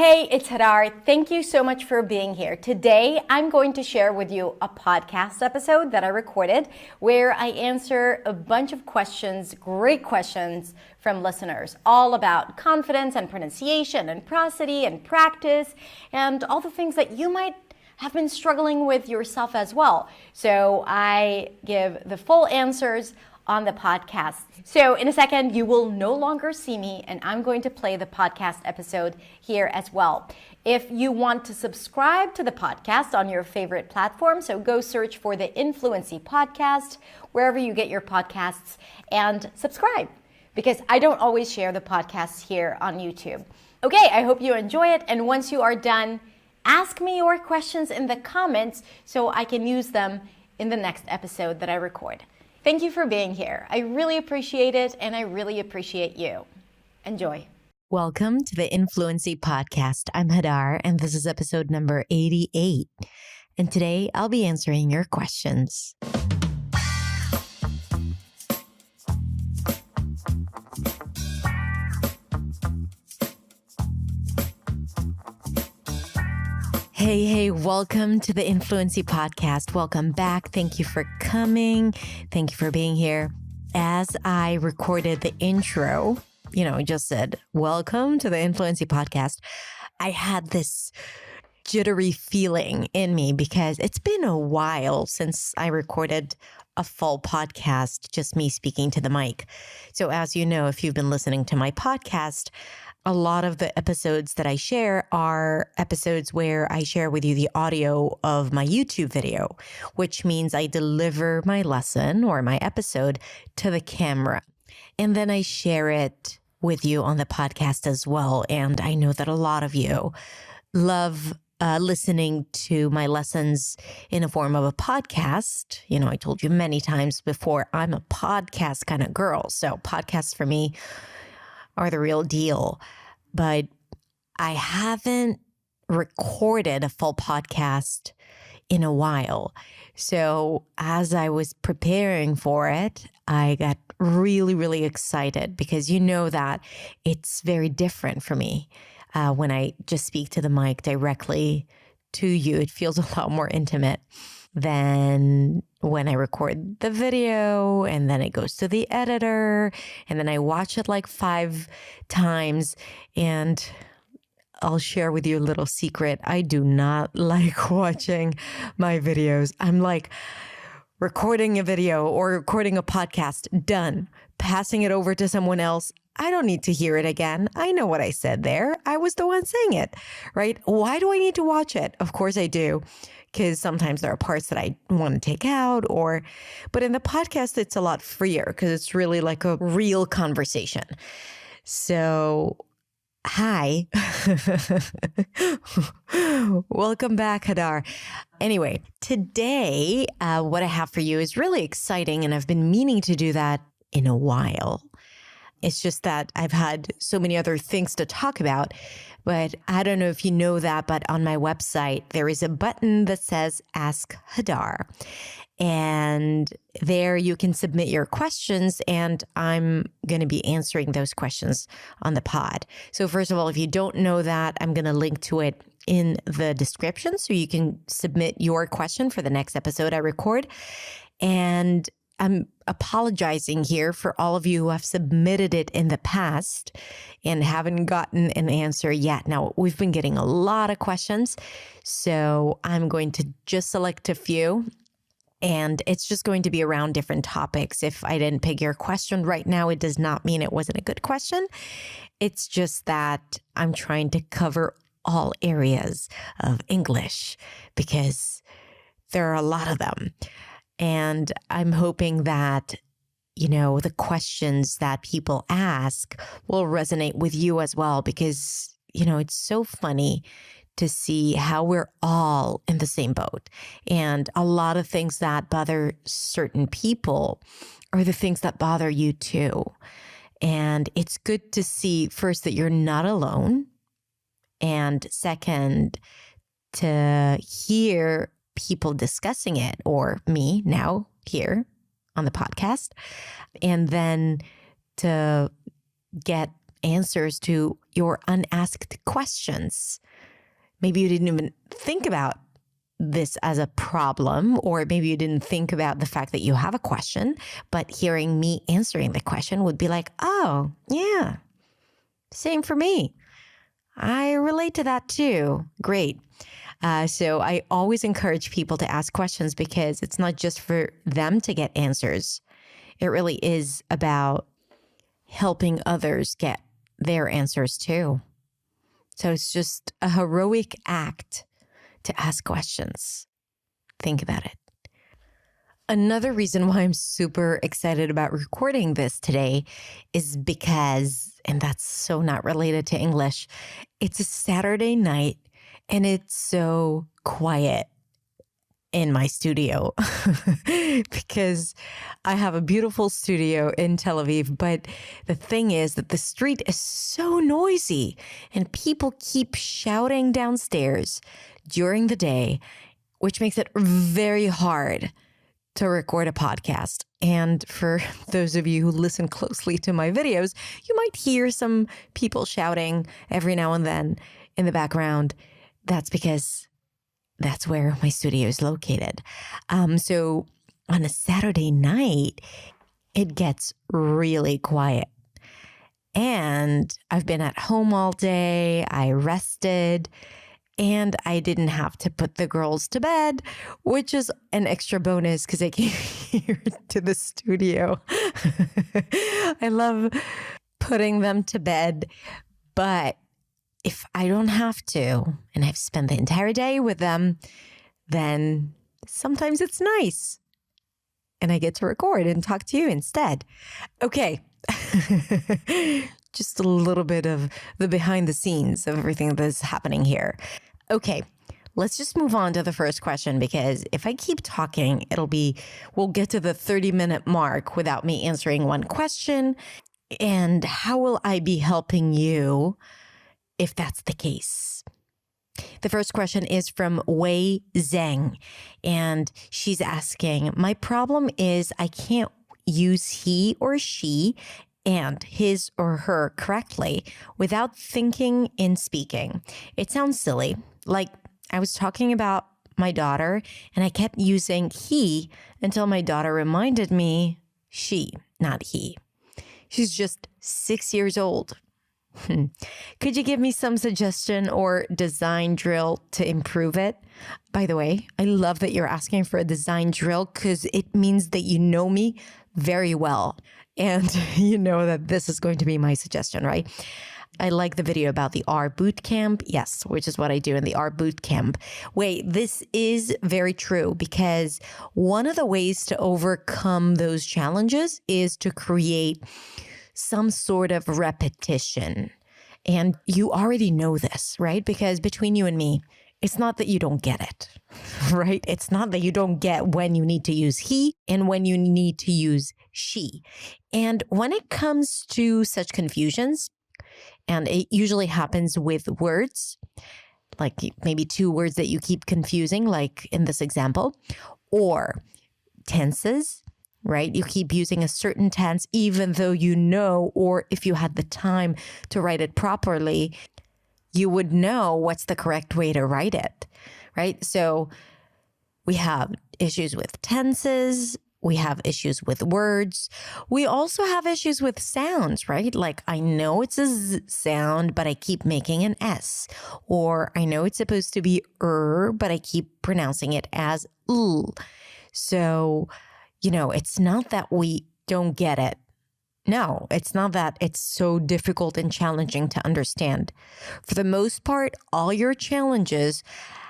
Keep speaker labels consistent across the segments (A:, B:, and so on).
A: Hey, it's Hadar. Thank you so much for being here. Today, I'm going to share with you a podcast episode that I recorded where I answer a bunch of questions, great questions from listeners, all about confidence and pronunciation and prosody and practice and all the things that you might have been struggling with yourself as well. So I give the full answers on the podcast. So in a second, you will no longer see me, and I'm going to play the podcast episode here as well. If you want to subscribe to the podcast on your favorite platform, so go search for the Influency Podcast, wherever you get your podcasts, and subscribe, because I don't always share the podcasts here on YouTube. Okay, I hope you enjoy it, and once you are done, ask me your questions in the comments so I can use them in the next episode that I record. Thank you for being here. I really appreciate it, and I really appreciate you. Enjoy.
B: Welcome to the Influency Podcast. I'm Hadar, and this is episode number 88. And today I'll be answering your questions. Hey, welcome to the Influency Podcast. Welcome back. Thank you for coming. Thank you for being here. As I recorded the intro, I just said, welcome to the Influency Podcast. I had this jittery feeling in me because it's been a while since I recorded a full podcast, just me speaking to the mic. So as you know, if you've been listening to my podcast, a lot of the episodes that I share are episodes where I share with you the audio of my YouTube video, which means I deliver my lesson or my episode to the camera. And then I share it with you on the podcast as well. And I know that a lot of you love listening to my lessons in a form of a podcast. I told you many times before, I'm a podcast kind of girl. So podcasts for me are the real deal. But I haven't recorded a full podcast in a while. So as I was preparing for it, I got really, really excited because you know that it's very different for me. When I just speak to the mic directly to you, it feels a lot more intimate than when I record the video and then it goes to the editor and then I watch it like 5 times. And I'll share with you a little secret. I do not like watching my videos. I'm like recording a video or recording a podcast, done, passing it over to someone else. I don't need to hear it again. I know what I said there. I was the one saying it, right? Why do I need to watch it? Of course I do, because sometimes there are parts that I want to take out but in the podcast, it's a lot freer because it's really like a real conversation. So, hi. Welcome back, Hadar. Anyway, today, what I have for you is really exciting, and I've been meaning to do that in a while. It's just that I've had so many other things to talk about, but I don't know if you know that, but on my website, there is a button that says Ask Hadar. And there you can submit your questions, and I'm going to be answering those questions on the pod. So first of all, if you don't know that, I'm going to link to it in the description so you can submit your question for the next episode I record. And I'm apologizing here for all of you who have submitted it in the past and haven't gotten an answer yet. Now, we've been getting a lot of questions, so I'm going to just select a few, and it's just going to be around different topics. If I didn't pick your question right now, it does not mean it wasn't a good question. It's just that I'm trying to cover all areas of English because there are a lot of them. And I'm hoping that, the questions that people ask will resonate with you as well, because, it's so funny to see how we're all in the same boat. And a lot of things that bother certain people are the things that bother you too. And it's good to see first that you're not alone. And second, to hear people discussing it, or me now here on the podcast, and then to get answers to your unasked questions. Maybe you didn't even think about this as a problem, or maybe you didn't think about the fact that you have a question, but hearing me answering the question would be like, oh, yeah, same for me. I relate to that too. Great. So I always encourage people to ask questions because it's not just for them to get answers. It really is about helping others get their answers too. So it's just a heroic act to ask questions. Think about it. Another reason why I'm super excited about recording this today is because, and that's so not related to English, it's a Saturday night and it's so quiet in my studio because I have a beautiful studio in Tel Aviv. But the thing is that the street is so noisy and people keep shouting downstairs during the day, which makes it very hard to record a podcast. And for those of you who listen closely to my videos, you might hear some people shouting every now and then in the background. That's because that's where my studio is located. So on a Saturday night, it gets really quiet. And I've been at home all day. I rested. And I didn't have to put the girls to bed, which is an extra bonus because I came here to the studio. I love putting them to bed. But if I don't have to, and I've spent the entire day with them, then sometimes it's nice. And I get to record and talk to you instead. Okay. Just a little bit of the behind the scenes of everything that's happening here. Okay, let's just move on to the first question because if I keep talking, we'll get to the 30-minute mark without me answering one question. And how will I be helping you if that's the case? The first question is from Wei Zeng, and she's asking, my problem is I can't use he or she and his or her correctly without thinking in speaking. It sounds silly. Like I was talking about my daughter and I kept using he until my daughter reminded me she, not he. She's just 6 years old. Could you give me some suggestion or design drill to improve it? By the way, I love that you're asking for a design drill because it means that you know me very well. And you know that this is going to be my suggestion, right? I like the video about the R boot camp. Yes, which is what I do in the R boot camp. Wait, this is very true because one of the ways to overcome those challenges is to create some sort of repetition. And you already know this, right? Because between you and me, it's not that you don't get it, right? It's not that you don't get when you need to use he and when you need to use she. And when it comes to such confusions, and it usually happens with words, like maybe two words that you keep confusing, like in this example, or tenses, right? You keep using a certain tense, even though you know, or if you had the time to write it properly, you would know what's the correct way to write it, right? So we have issues with tenses. We have issues with words. We also have issues with sounds, right? Like I know it's a Z sound, but I keep making an S. Or I know it's supposed to be but I keep pronouncing it as L. So, it's not that we don't get it. No, it's not that it's so difficult and challenging to understand. For the most part, all your challenges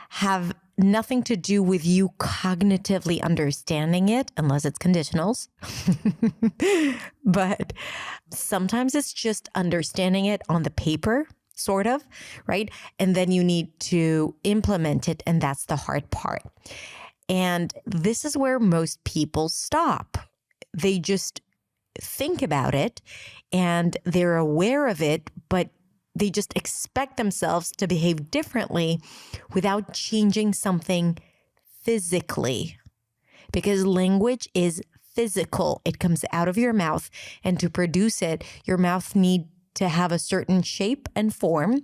B: have nothing to do with you cognitively understanding it, unless it's conditionals. But sometimes it's just understanding it on the paper, sort of, right? And then you need to implement it, and that's the hard part. And this is where most people stop. They just think about it and they're aware of it, but they just expect themselves to behave differently without changing something physically. Because language is physical. It comes out of your mouth, and to produce it, your mouth needs to have a certain shape and form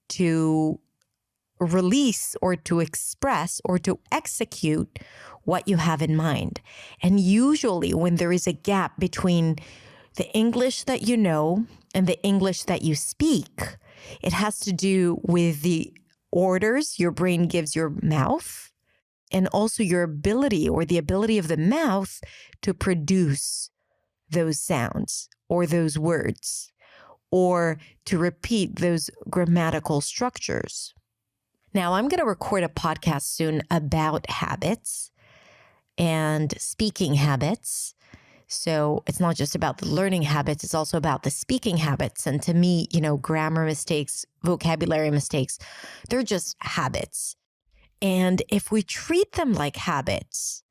B: to release or to express or to execute what you have in mind. And usually when there is a gap between the English that you know and the English that you speak, it has to do with the orders your brain gives your mouth and also your ability or the ability of the mouth to produce those sounds or those words or to repeat those grammatical structures. Now, I'm going to record a podcast soon about habits and speaking habits. So it's not just about the learning habits, it's also about the speaking habits. And to me, grammar mistakes, vocabulary mistakes, they're just habits. And if we treat them like habits,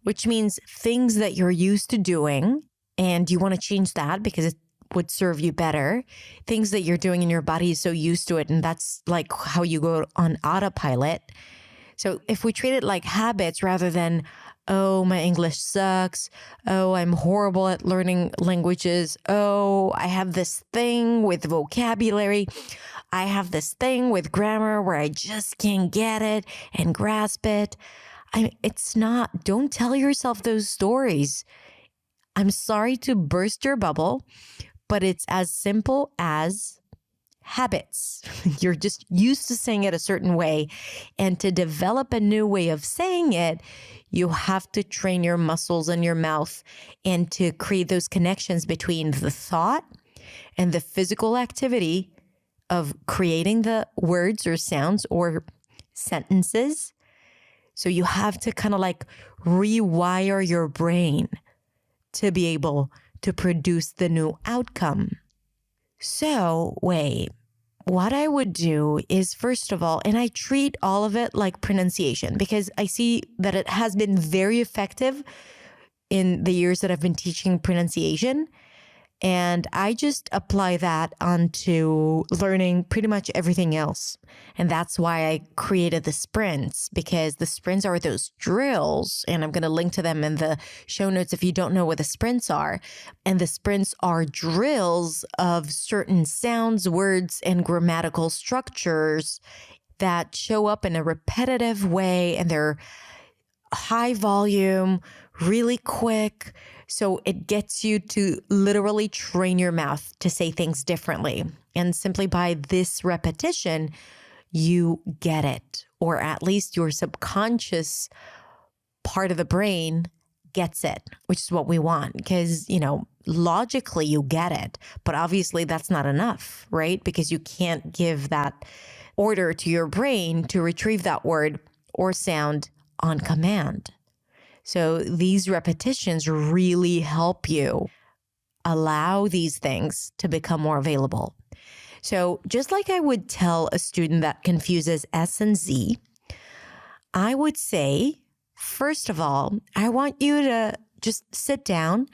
B: which means things that you're used to doing and you want to change that because it would serve you better, things that you're doing and your body is so used to it, and that's like how you go on autopilot. So if we treat it like habits rather than, oh, my English sucks, oh, I'm horrible at learning languages, oh, I have this thing with vocabulary, I have this thing with grammar where I just can't get it and grasp it. It's not, don't tell yourself those stories. I'm sorry to burst your bubble, but it's as simple as habits. You're just used to saying it a certain way. And to develop a new way of saying it, you have to train your muscles in your mouth and to create those connections between the thought and the physical activity of creating the words or sounds or sentences. So you have to kind of like rewire your brain to be able to produce the new outcome. So, Wei, what I would do is, first of all, and I treat all of it like pronunciation because I see that it has been very effective in the years that I've been teaching pronunciation. And I just apply that onto learning pretty much everything else. And that's why I created the sprints, because the sprints are those drills. And I'm going to link to them in the show notes if you don't know what the sprints are. And the sprints are drills of certain sounds, words, and grammatical structures that show up in a repetitive way, and they're high volume, really quick. So it gets you to literally train your mouth to say things differently. And simply by this repetition, you get it, or at least your subconscious part of the brain gets it, which is what we want. Because, logically you get it, but obviously that's not enough, right? Because you can't give that order to your brain to retrieve that word or sound on command. So these repetitions really help you allow these things to become more available. So just like I would tell a student that confuses S and Z, I would say, first of all, I want you to just sit down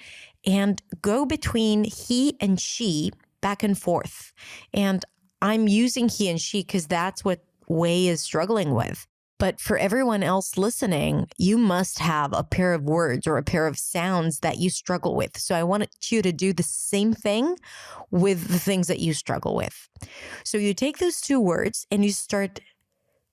B: and go between he and she back and forth. And I'm using he and she because that's what Wei is struggling with. But for everyone else listening, you must have a pair of words or a pair of sounds that you struggle with. So I want you to do the same thing with the things that you struggle with. So you take those two words and you start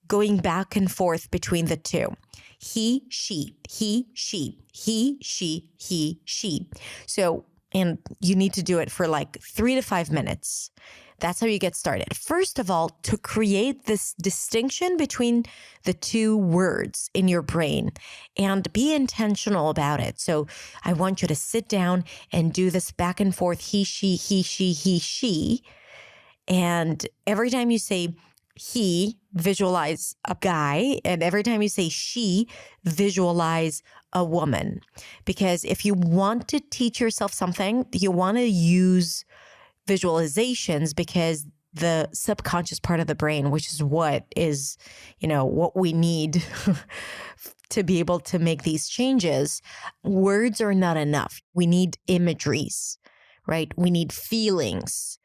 B: going back and forth between the two. He, she, he, she, he, she, he, she. So, and you need to do it for like 3 to 5 minutes. That's how you get started. First of all, to create this distinction between the two words in your brain and be intentional about it. So I want you to sit down and do this back and forth, he, she. And every time you say he, visualize a guy. And every time you say she, visualize a woman. Because if you want to teach yourself something, you want to use visualizations, because the subconscious part of the brain, which is what we need to be able to make these changes, words are not enough. We need imageries, right? We need feelings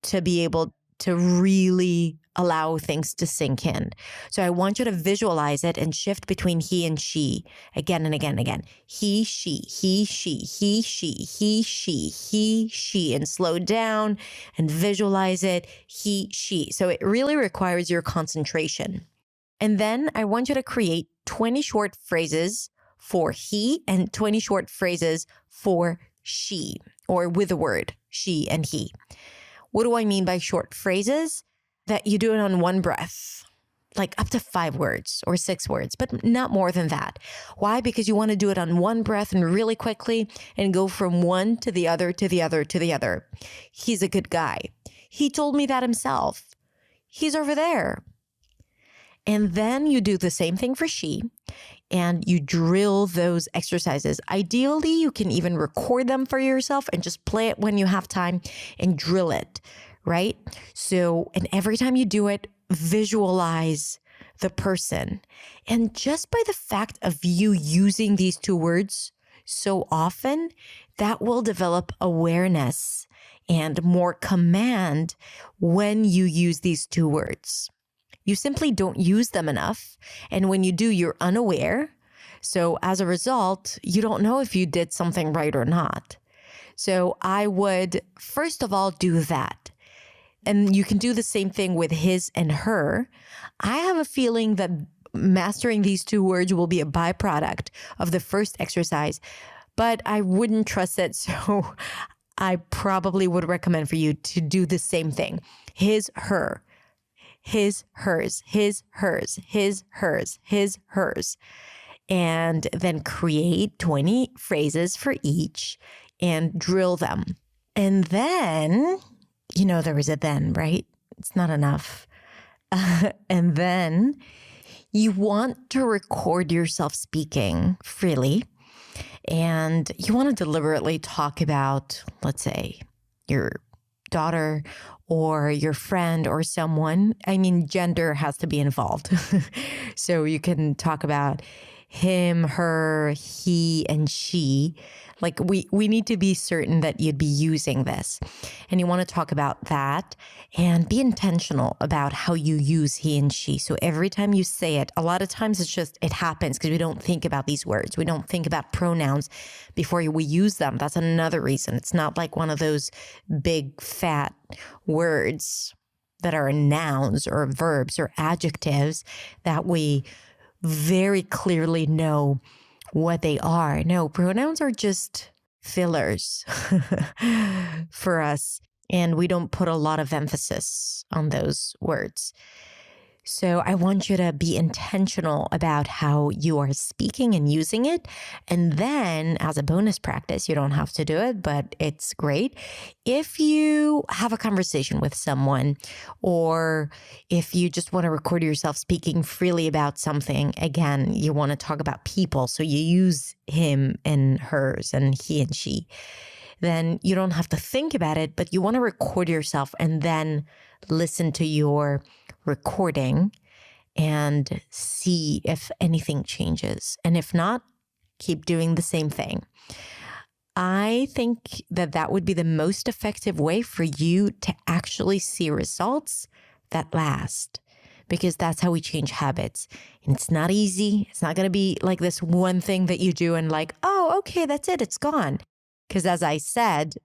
B: to be able to really allow things to sink in. So I want you to visualize it and shift between he and she again and again and again. He, she, he, she, he, she, he, she, and slow down and visualize it. He, she. So it really requires your concentration. And then I want you to create 20 short phrases for he and 20 short phrases for she, or with the word she and he. What do I mean by short phrases? That you do it on one breath, like up to 5 words or 6 words, but not more than that. Why? Because you want to do it on one breath and really quickly and go from one to the other, to the other, to the other. He's a good guy. He told me that himself. He's over there. And then you do the same thing for she, and you drill those exercises. Ideally, you can even record them for yourself and just play it when you have time and drill it, right? So, and every time you do it, visualize the person. And just by the fact of you using these 2 words so often, that will develop awareness and more command when you use these 2 words. You simply don't use them enough. And when you do, you're unaware. So as a result, you don't know if you did something right or not. So I would, first of all, do that. And you can do the same thing with his and her. I have a feeling that mastering these 2 words will be a byproduct of the first exercise, but I wouldn't trust it. So I probably would recommend for you to do the same thing. His, her. His, hers, his, hers, his, hers, his, hers. And then create 20 phrases for each and drill them. And then, you know, there is a then, right? It's not enough. And then you want to record yourself speaking freely. And you want to deliberately talk about, let's say, your daughter or your friend or someone. I mean, gender has to be involved. So you can talk about him, her, he, and she. Like we need to be certain that you'd be using this. And you want to talk about that and be intentional about how you use he and she. So every time you say it, a lot of times it happens because we don't think about these words. We don't think about pronouns before we use them. That's another reason. It's not like one of those big fat words that are nouns or verbs or adjectives that we very clearly know what they are. No, pronouns are just fillers for us, and we don't put a lot of emphasis on those words. So I want you to be intentional about how you are speaking and using it. And then as a bonus practice, you don't have to do it, but it's great. If you have a conversation with someone, or if you just want to record yourself speaking freely about something, again, you want to talk about people. So you use him and hers and he and she. Then you don't have to think about it, but you want to record yourself and then listen to your recording and see if anything changes. And if not, keep doing the same thing. I think that would be the most effective way for you to actually see results that last, because that's how we change habits. And it's not easy. It's not going to be like this one thing that you do and like, oh, okay, that's it. It's gone. Because as I said,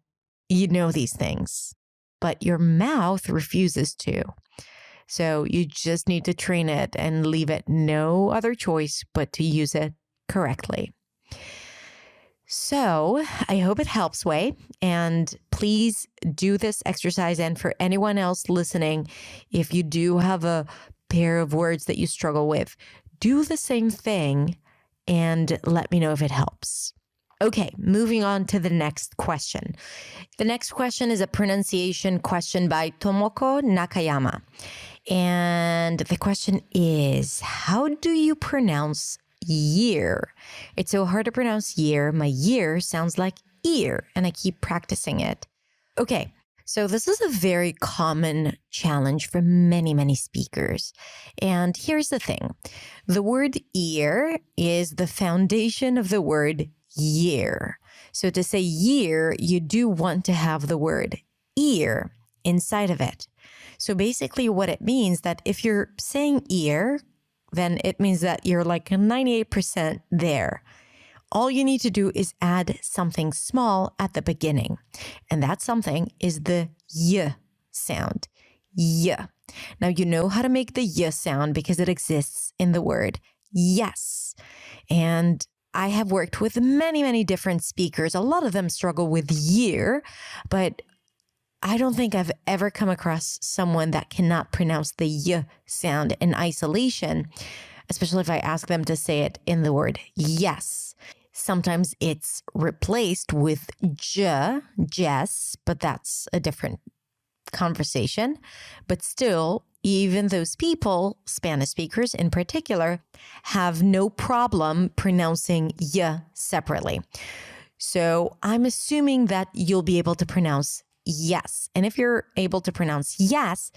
B: you know these things, but your mouth refuses to. So you just need to train it and leave it no other choice but to use it correctly. So I hope it helps, Wei. And please do this exercise. And for anyone else listening, if you do have a pair of words that you struggle with, do the same thing and let me know if it helps. Okay, moving on to the next question. The next question is a pronunciation question by Tomoko Nakayama. And the question is, how do you pronounce year? It's so hard to pronounce year. My year sounds like ear, and I keep practicing it. Okay, so this is a very common challenge for many, many speakers. And here's the thing. The word ear is the foundation of the word year. So to say year, you do want to have the word ear inside of it. So basically what it means that if you're saying ear, then it means that you're like 98% there. All you need to do is add something small at the beginning. And that something is the y sound. Y. Now you know how to make the y sound because it exists in the word yes. And I have worked with many, many different speakers. A lot of them struggle with year, but I don't think I've ever come across someone that cannot pronounce the y sound in isolation, especially if I ask them to say it in the word yes. Sometimes it's replaced with jess, but that's a different conversation. But still, even those people, Spanish speakers in particular, have no problem pronouncing y separately. So I'm assuming that you'll be able to pronounce yes. And if you're able to pronounce yes,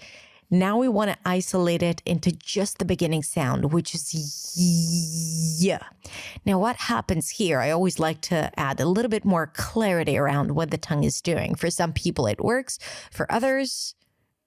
B: now we want to isolate it into just the beginning sound, which is y. Now, what happens here? I always like to add a little bit more clarity around what the tongue is doing. For some people, it works. For others,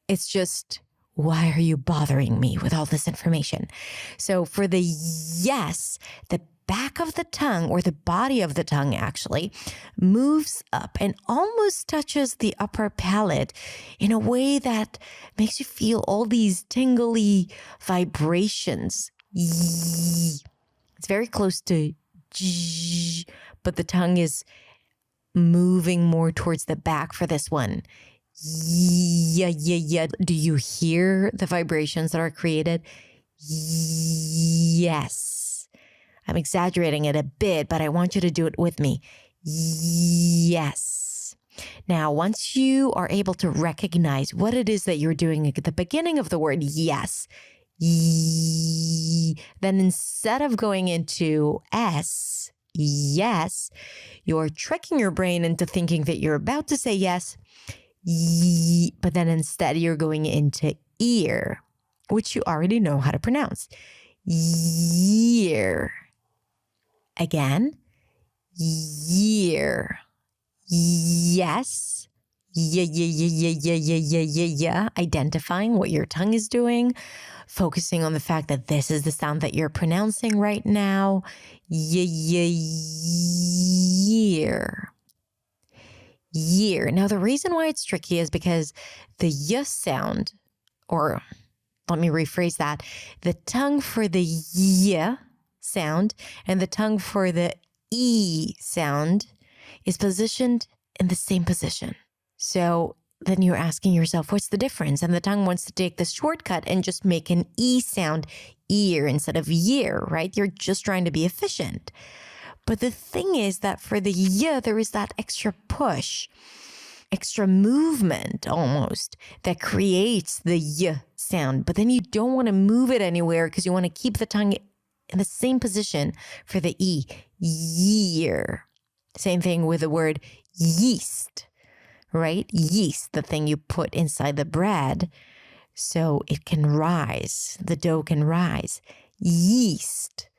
B: it's just, why are you bothering me with all this information? So for the yes, the back of the tongue, or the body of the tongue actually, moves up and almost touches the upper palate in a way that makes you feel all these tingly vibrations. It's very close to j, but the tongue is moving more towards the back for this one. Yeah. Do you hear the vibrations that are created? Yes. I'm exaggerating it a bit, but I want you to do it with me. Yes. Now, once you are able to recognize what it is that you're doing at the beginning of the word yes, then instead of going into S, yes, you're tricking your brain into thinking that you're about to say yes, but then instead you're going into ear, which you already know how to pronounce. Year. Again, year. Yes. Yeah. Identifying what your tongue is doing, focusing on the fact that this is the sound that you're pronouncing right now. Year. Year. Now, the reason why it's tricky is because the y sound, or let me rephrase that, the tongue for the y sound and the tongue for the e sound is positioned in the same position. So then you're asking yourself, what's the difference? And the tongue wants to take the shortcut and just make an e sound, ear, instead of year, right? You're just trying to be efficient. But the thing is that for the y, there is that extra push, extra movement almost that creates the y sound. But then you don't want to move it anywhere because you want to keep the tongue in the same position for the E. Year. Same thing with the word yeast, right? Yeast, the thing you put inside the bread so it can rise, the dough can rise. Yeast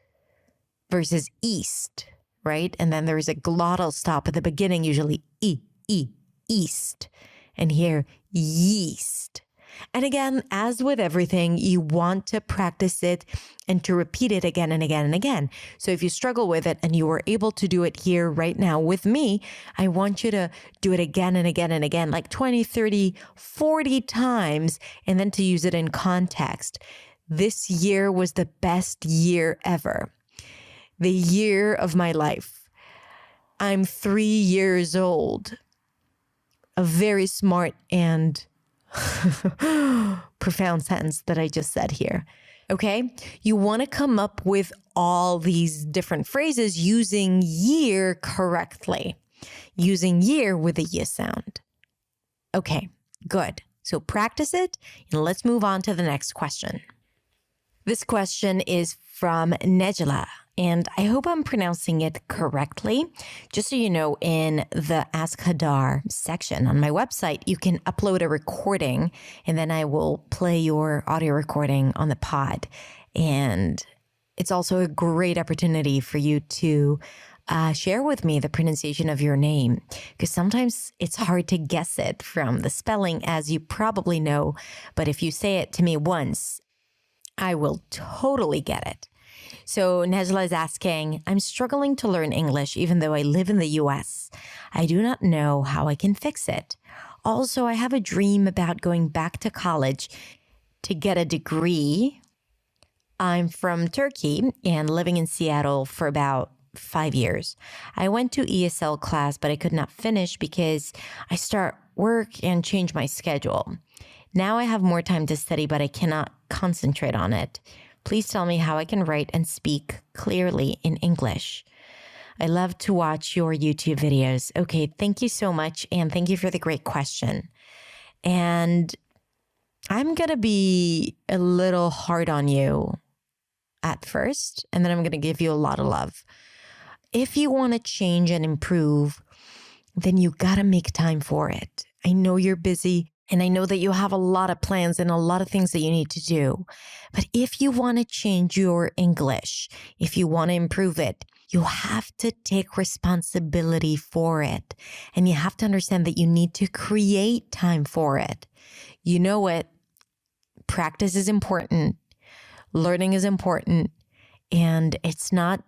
B: versus east, right? And then there is a glottal stop at the beginning, usually east. And here, yeast. And again, as with everything, you want to practice it and to repeat it again and again and again. So if you struggle with it and you were able to do it here right now with me, I want you to do it again and again and again, like 20, 30, 40 times, and then to use it in context. This year was the best year ever. The year of my life. I'm 3 years old. A very smart and profound sentence that I just said here. Okay? You want to come up with all these different phrases using year correctly. Using year with a y sound. Okay, good. So practice it and let's move on to the next question. This question is from Nejla, and I hope I'm pronouncing it correctly. Just so you know, in the Ask Hadar section on my website, you can upload a recording, and then I will play your audio recording on the pod. And it's also a great opportunity for you to share with me the pronunciation of your name, because sometimes it's hard to guess it from the spelling, as you probably know. But if you say it to me once, I will totally get it. So Nejla is asking, I'm struggling to learn English even though I live in the US. I do not know how I can fix it. Also, I have a dream about going back to college to get a degree. I'm from Turkey and living in Seattle for about 5 years. I went to ESL class, but I could not finish because I start work and change my schedule. Now I have more time to study, but I cannot concentrate on it. Please tell me how I can write and speak clearly in English. I love to watch your YouTube videos. Okay, thank you so much. And thank you for the great question. And I'm going to be a little hard on you at first, and then I'm going to give you a lot of love. If you want to change and improve, then you got to make time for it. I know you're busy, and I know that you have a lot of plans and a lot of things that you need to do. But if you want to change your English, if you want to improve it, you have to take responsibility for it. And you have to understand that you need to create time for it. You know what? Practice is important. Learning is important. And it's not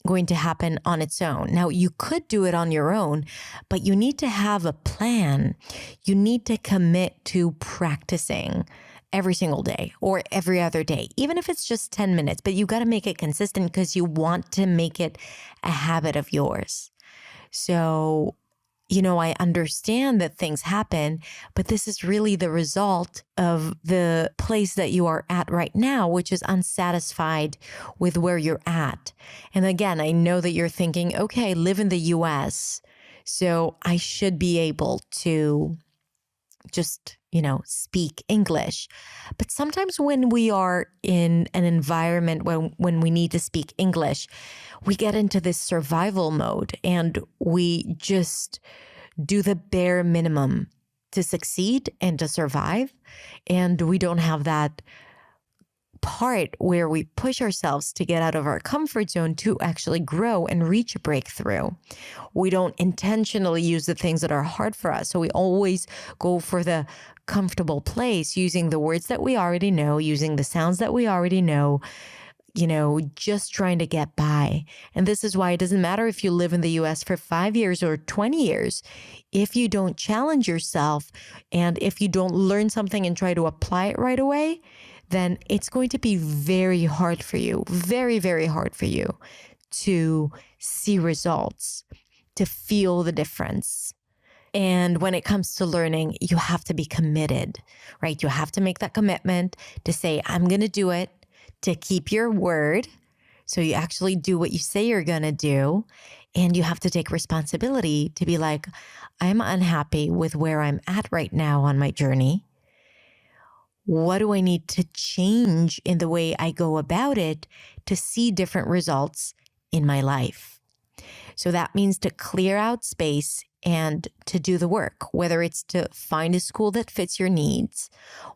B: going to happen on its own. Now, you could do it on your own, but you need to have a plan. You need to commit to practicing every single day or every other day, even if it's just 10 minutes, but you got to make it consistent because you want to make it a habit of yours. So, I understand that things happen, but this is really the result of the place that you are at right now, which is unsatisfied with where you're at. And again, I know that you're thinking, okay, I live in the US, so I should be able to just, speak English. But sometimes when we are in an environment when we need to speak English, we get into this survival mode and we just do the bare minimum to succeed and to survive. And we don't have that part where we push ourselves to get out of our comfort zone to actually grow and reach a breakthrough. We don't intentionally use the things that are hard for us. So we always go for the comfortable place, using the words that we already know, using the sounds that we already know, just trying to get by. And this is why it doesn't matter if you live in the US for 5 years or 20 years. If you don't challenge yourself and if you don't learn something and try to apply it right away, then it's going to be very hard for you, very, very hard for you to see results, to feel the difference. And when it comes to learning, you have to be committed, right? You have to make that commitment to say, I'm going to do it, to keep your word. So you actually do what you say you're going to do. And you have to take responsibility to be like, I'm unhappy with where I'm at right now on my journey. What do I need to change in the way I go about it to see different results in my life? So that means to clear out space and to do the work, whether it's to find a school that fits your needs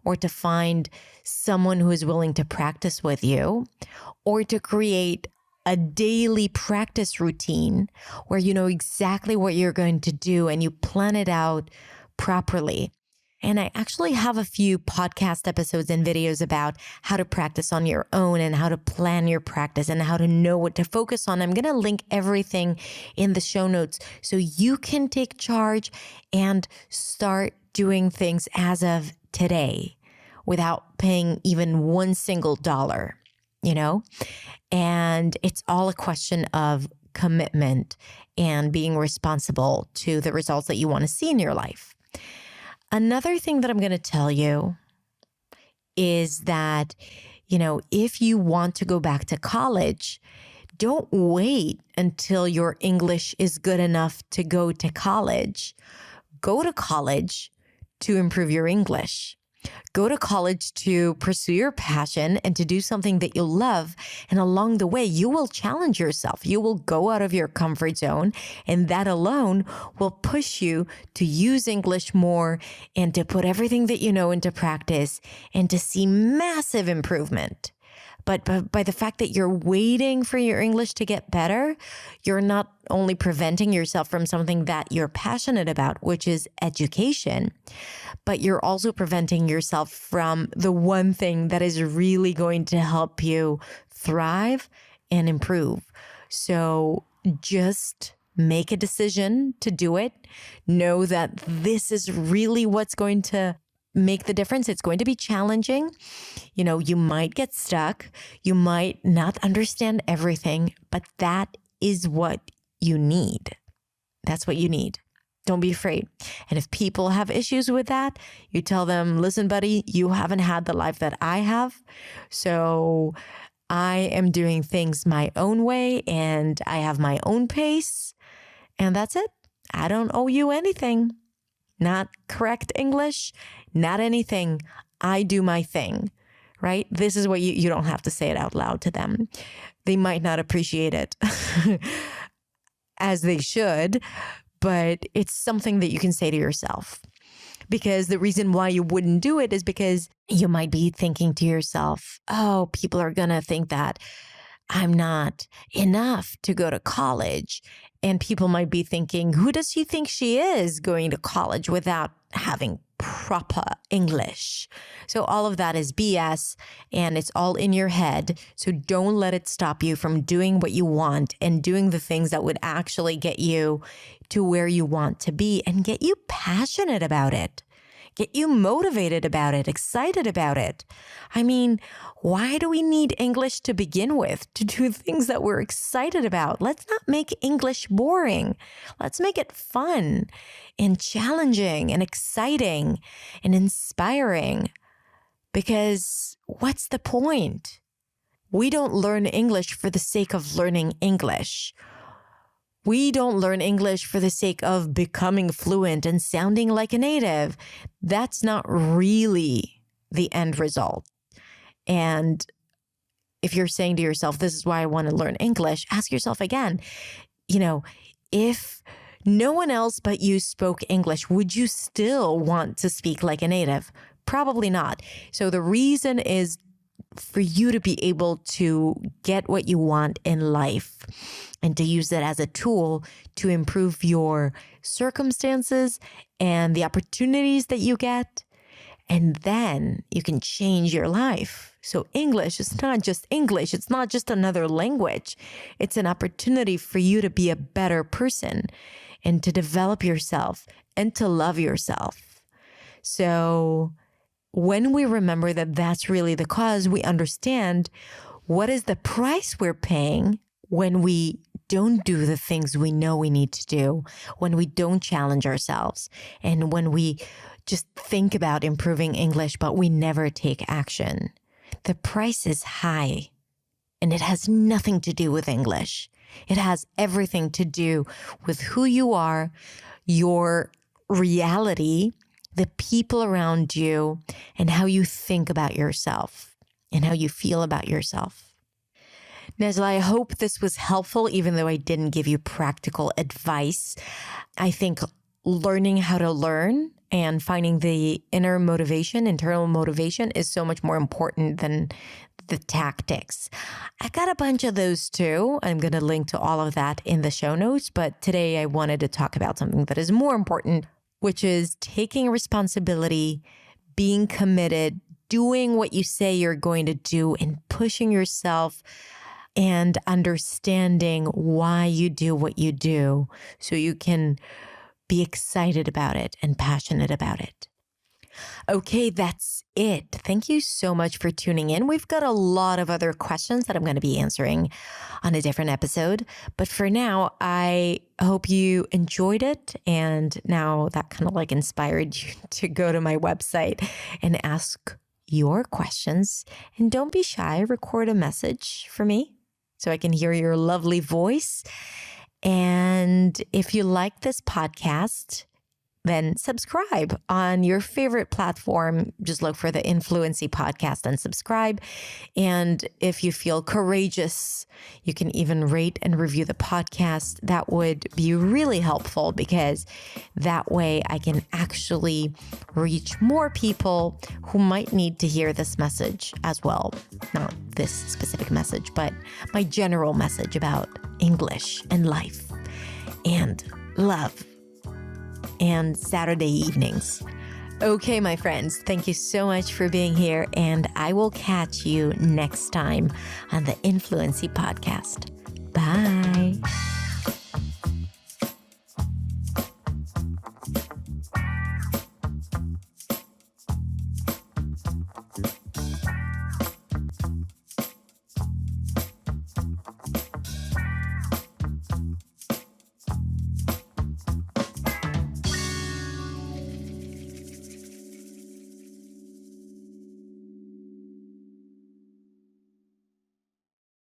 B: or to find someone who is willing to practice with you or to create a daily practice routine where you know exactly what you're going to do and you plan it out properly. And I actually have a few podcast episodes and videos about how to practice on your own and how to plan your practice and how to know what to focus on. I'm going to link everything in the show notes so you can take charge and start doing things as of today without paying even one single dollar, And it's all a question of commitment and being responsible to the results that you want to see in your life. Another thing that I'm going to tell you is that, if you want to go back to college, don't wait until your English is good enough to go to college. Go to college to improve your English. Go to college to pursue your passion and to do something that you love. And along the way, you will challenge yourself. You will go out of your comfort zone, and that alone will push you to use English more and to put everything that you know into practice and to see massive improvement. But by the fact that you're waiting for your English to get better, you're not only preventing yourself from something that you're passionate about, which is education, but you're also preventing yourself from the one thing that is really going to help you thrive and improve. So just make a decision to do it. Know that this is really what's going to make the difference. It's going to be challenging. You might get stuck. You might not understand everything, but that is what you need. That's what you need. Don't be afraid. And if people have issues with that, you tell them, listen, buddy, you haven't had the life that I have. So I am doing things my own way and I have my own pace. And that's it. I don't owe you anything. Not correct English, not anything. I do my thing, right? This is what you don't have to say it out loud to them. They might not appreciate it as they should, but it's something that you can say to yourself. Because the reason why you wouldn't do it is because you might be thinking to yourself, oh, people are going to think that I'm not enough to go to college. And people might be thinking, who does she think she is going to college without having proper English? So all of that is BS and it's all in your head. So don't let it stop you from doing what you want and doing the things that would actually get you to where you want to be and get you passionate about it. Get you motivated about it, excited about it. I mean, why do we need English to begin with? To do things that we're excited about. Let's not make English boring. Let's make it fun and challenging and exciting and inspiring. Because what's the point? We don't learn English for the sake of learning English. We don't learn English for the sake of becoming fluent and sounding like a native. That's not really the end result. And if you're saying to yourself, this is why I want to learn English, ask yourself again, if no one else but you spoke English, would you still want to speak like a native? Probably not. So the reason is for you to be able to get what you want in life and to use it as a tool to improve your circumstances and the opportunities that you get. And then you can change your life. So English is not just English. It's not just another language. It's an opportunity for you to be a better person and to develop yourself and to love yourself. So when we remember that that's really the cause, we understand what is the price we're paying when we don't do the things we know we need to do, when we don't challenge ourselves, and when we just think about improving English, but we never take action. The price is high, and it has nothing to do with English. It has everything to do with who you are, your reality, the people around you, and how you think about yourself and how you feel about yourself. Nejla, I hope this was helpful, even though I didn't give you practical advice. I think learning how to learn and finding the internal motivation is so much more important than the tactics. I got a bunch of those too. I'm going to link to all of that in the show notes. But today I wanted to talk about something that is more important, which is taking responsibility, being committed, doing what you say you're going to do, and pushing yourself and understanding why you do what you do so you can be excited about it and passionate about it. Okay, that's it. Thank you so much for tuning in. We've got a lot of other questions that I'm going to be answering on a different episode. But for now, I hope you enjoyed it. And now that kind of like inspired you to go to my website and ask your questions. And don't be shy. Record a message for me so I can hear your lovely voice. And if you like this podcast, then subscribe on your favorite platform. Just look for the Influency Podcast and subscribe. And if you feel courageous, you can even rate and review the podcast. That would be really helpful because that way I can actually reach more people who might need to hear this message as well. Now, this specific message, but my general message about English and life and love and Saturday evenings. Okay, my friends, thank you so much for being here, and I will catch you next time on the Influency Podcast. Bye.